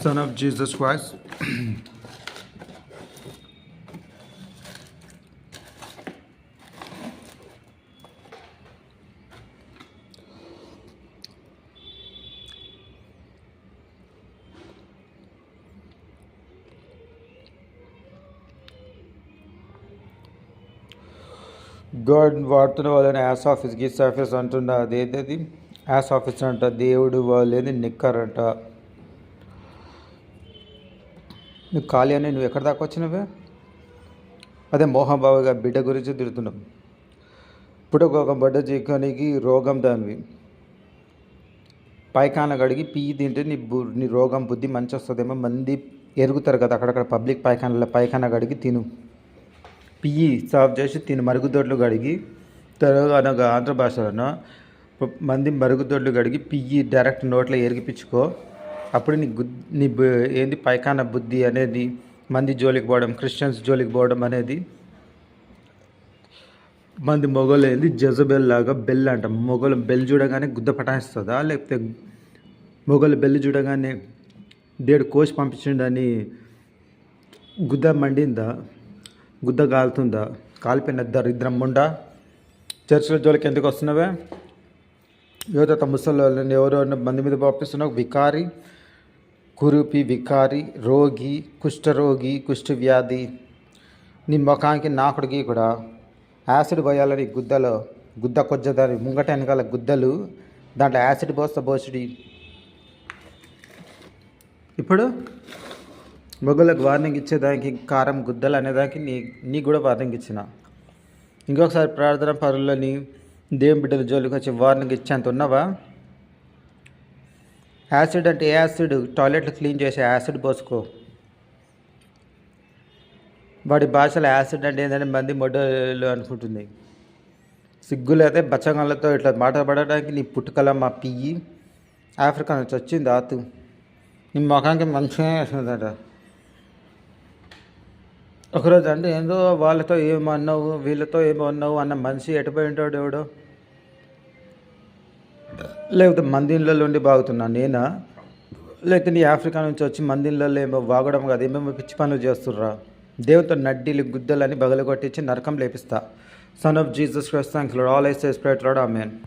Son of Jesus Christ. God వాడుతున్న వాళ్ళని as office గీస్ office అంటున్న అదేది యాస్ ఆఫీస్ అంట, దేవుడు వాళ్ళేది నిక్కరంట. నువ్వు ఖాళీ అని నువ్వు ఎక్కడి దాకా వచ్చినవే? అదే మోహన్ బాబు గారి బిడ్డ గురించి తిడుతున్నాం. పుట్టకొక బడ్డ జీకానికి రోగం దానివి, పైకాన గడిగి పియ్యి తింటే నీ రోగం బుద్ధి మంచి వస్తుందేమో. మంది ఎరుగుతారు కదా అక్కడక్కడ పబ్లిక్ పైకాన గడిగి తిను, పియ్యి సాఫ్ చేసి తిని. మరుగుదొడ్లు గడిగి తెలంగాణ ఆంధ్ర భాషలోనో మంది మరుగుదొడ్లు గడిగి పియ్యి డైరెక్ట్ నోట్లో ఎరిగిపించుకో. అప్పుడు నీ ఏంది పైకాన బుద్ధి అనేది మంది జోలికి పోవడం, క్రిస్టియన్స్ జోలికి పోవడం అనేది. మంది మొగలు ఏంది జజబెల్ లాగా బెల్ అంట. మొగలు బెల్ చూడగానే గుద్ద పటాయిస్తుందా, లేకపోతే మొగలు బెల్ చూడగానే దేవుడు కోసి పంపించిండని గుద్ద మండిందా, గుద్ద కాలుతుందా? కాలిపోయిన దరిద్రం ముండా. చర్చిల జోలికి ఎందుకు వస్తున్నావే? యువత ముసలి ఎవరో మంది మీద పంపిస్తున్నావు. వికారి, కురూపి, వికారి, రోగి, కుష్ఠరోగి, కుష్ఠవ్యాధి, నీ ముఖానికి నాకుడికి కూడా యాసిడ్ పోయాలని గుద్దలో గుద్ద కొజ్జదాని ముంగట వెనకాల గుద్దలు, దాంట్లో యాసిడ్ బోసుడి. ఇప్పుడు మొగలకు వార్నింగ్ ఇచ్చేదానికి కారం గుద్దలు అనేదానికి నీ కూడా వార్నింగ్ ఇచ్చిన. ఇంకొకసారి ప్రార్థన పరులని దేవుని బిడ్డల జోలికి వచ్చి వార్నింగ్ ఇచ్చేంత ఉన్నావా? యాసిడ్ అంటే ఏ యాసిడ్? టాయిలెట్లు క్లీన్ చేసే యాసిడ్ పోసుకో. వాడి భాషలో యాసిడ్ అంటే ఏంటంటే మంది మొడలు అనుకుంటుంది. సిగ్గులైతే బచ్చగాళ్ళతో ఇట్లా మాట్లాడడానికి నీ పుట్టుకల మా పియ్యి ఆఫ్రికా నుంచి వచ్చింది ఆతు. నీ ముఖానికి మంచిగా వేస్తుందట. ఒకరోజు అంటే ఏందో వాళ్ళతో ఏమన్నావు వీళ్ళతో ఏమన్నావు అన్న మనిషి ఎటుపోయి ఉంటాడు ఎవడో. లేకపోతే మందిళ్ళలో ఉండి బాగుతున్నాను నేనా? లేకపోతే నీ ఆఫ్రికా నుంచి వచ్చి మందిళ్ళలో ఏమో వాగడం కాదు, ఏమేమో పిచ్చి పనులు చేస్తుర్రా. దేవుతో నడ్డీలు గుద్దలని బగలు కొట్టించి నరకం లేపిస్తా. Son of Jesus Christ thanks Lord. All I say is pray to Lord. Amen.